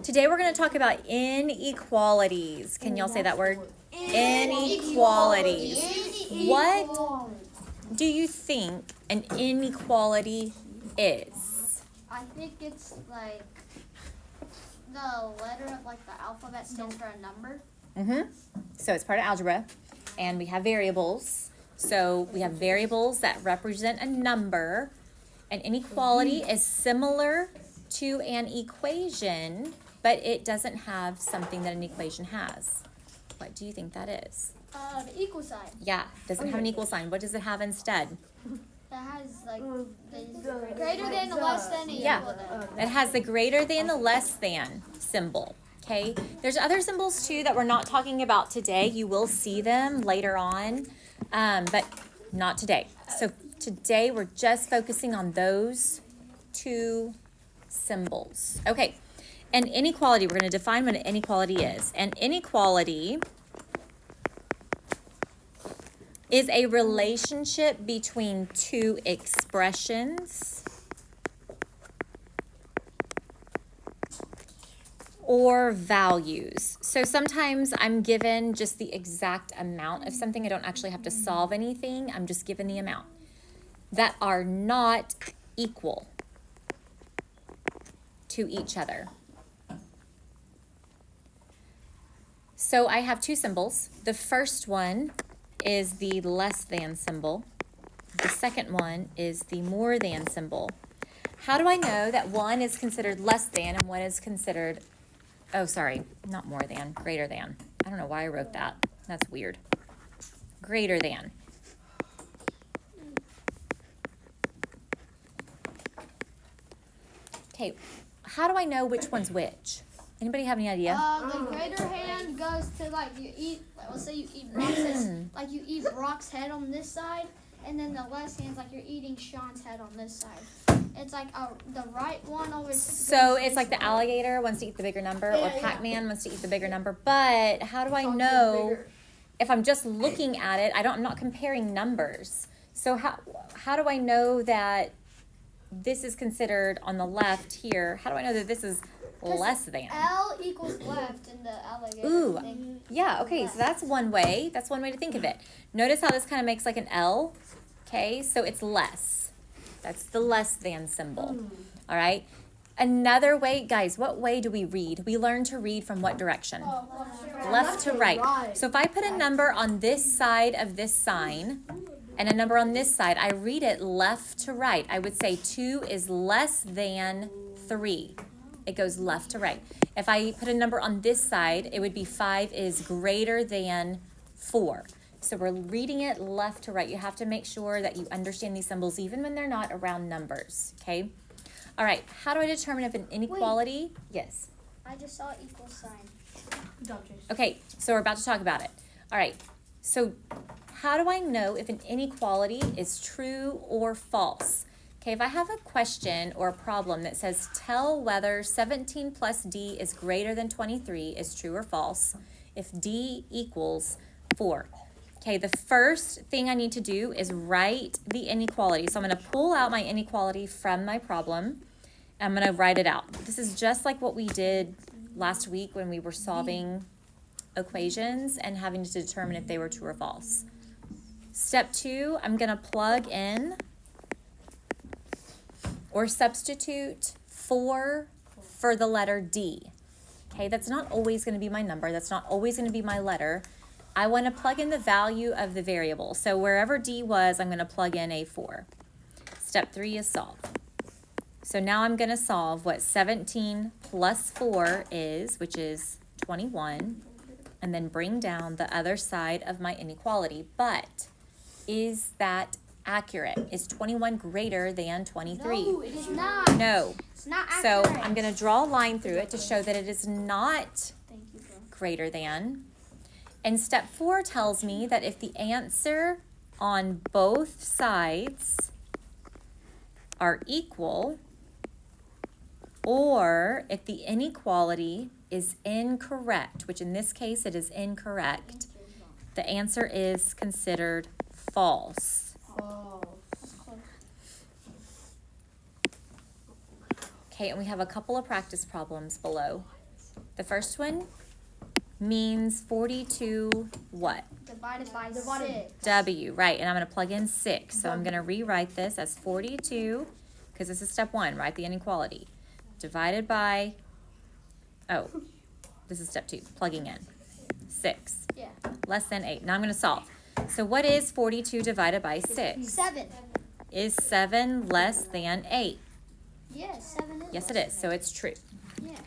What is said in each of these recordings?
Today we're going to talk about inequalities. Can y'all say that word? Inequalities. What do you think an inequality is? I think it's like the letter of like the alphabet stands for a number. So it's part of algebra, and we have variables. So we have variables that represent a number. An inequality is similar to an equation, but it doesn't have something that an equation has. What do you think that is? The equal sign. Yeah, doesn't have an equal sign. What does it have instead? That has like the greater than, the less than, and Yeah, equal than. it has the greater than, the less than symbol. Okay, there's other symbols too that we're not talking about today. You will see them later on, but not today. So today we're just focusing on those two symbols. Okay, and inequality, we're going to define what an inequality is. An inequality is a relationship between two expressions or values. So sometimes I'm given just the exact amount of something. I don't actually have to solve anything. I'm just given the amount that are not equal to each other. So I have two symbols. The first one is the less than symbol. The second one is the more than symbol. How do I know that one is considered less than and one is considered, oh, sorry, not more than, greater than. I don't know why I wrote that. That's weird. Greater than. Okay, how do I know which one's which? Anybody have any idea? The greater hand goes to like you eat. Let's say you eat Brock's like you eat Brock's head on this side, and then the left hand's like you're eating Sean's head on this side. It's like the right one always. So it's like the alligator wants to eat the bigger number, or Pac-Man wants to eat the bigger number. But how do I know if I'm just looking at it? I'm not comparing numbers. So how do I know that this is considered on the left here? How do I know that this is less than? L equals left in the alligator. Ooh, thing. yeah, okay, so that's one way. That's one way to think of it. Notice how this kind of makes like an L. Okay, so it's less. That's the less than symbol. All right. Another way, guys, what way do we read? We learn to read from what direction? Left to right. So if I put a number on this side of this sign and a number on this side, I read it left to right. I would say 2 is less than 3. It goes left to right. If I put a number on this side, it would be 5 is greater than 4. So we're reading it left to right. You have to make sure that you understand these symbols even when they're not around numbers, okay? All right, how do I determine if an inequality? Yes. I just saw equal sign. Okay, so we're about to talk about it. All right, so how do I know if an inequality is true or false? Okay, if I have a question or a problem that says, tell whether 17 plus D is greater than 23 is true or false, if D equals 4. Okay, the first thing I need to do is write the inequality. So I'm going to pull out my inequality from my problem. I'm going to write it out. This is just like what we did last week when we were solving equations and having to determine if they were true or false. Step 2, I'm going to plug in or substitute 4 for the letter D. Okay, that's not always going to be my number. That's not always going to be my letter. I want to plug in the value of the variable. So wherever D was, I'm going to plug in a 4. Step 3 is solve. So now I'm going to solve what 17 plus 4 is, which is 21, and then bring down the other side of my inequality. But is that accurate? Is 21 greater than 23? No, it is not. No. It's not So accurate. I'm going to draw a line through it to show that it is not Thank you, bro. greater than. And step 4 tells me that if the answer on both sides are equal, or if the inequality is incorrect, which in this case it is incorrect, the answer is considered false. Okay, and we have a couple of practice problems below. The first one means 42 what? Divided by 6. W, right, and I'm going to plug in 6. So I'm going to rewrite this as 42, because this is step 1, write the inequality. Divided by, oh, this is step 2, plugging in. 6. Yeah. Less than 8. Now I'm going to solve. So what is 42 divided by 6? 7. Is 7 less than 8? Yes, 7 is. Yes, it is. So it's true. Yeah.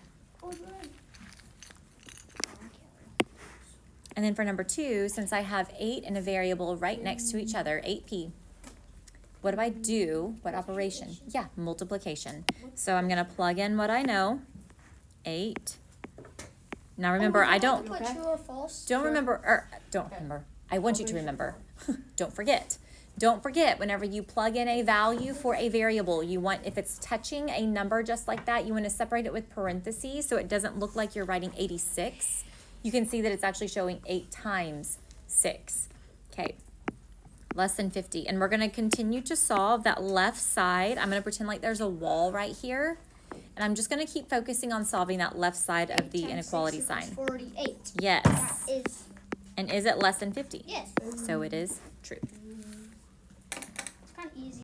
And then for number 2, since I have 8 and a variable right next to each other, 8p, what do I do? What operation? Yeah, multiplication. So I'm going to plug in what I know. 8. Now remember, I don't Put true or false. don't remember. I want you to remember. Don't forget. Don't forget, whenever you plug in a value for a variable, you want, if it's touching a number just like that, you want to separate it with parentheses so it doesn't look like you're writing 86. You can see that it's actually showing 8 times 6. Okay, less than 50. And we're going to continue to solve that left side. I'm going to pretend like there's a wall right here. And I'm just going to keep focusing on solving that left side of the inequality sign. 48. Yes. That is. And is it less than 50? Yes. So it is true. It's kind of easy.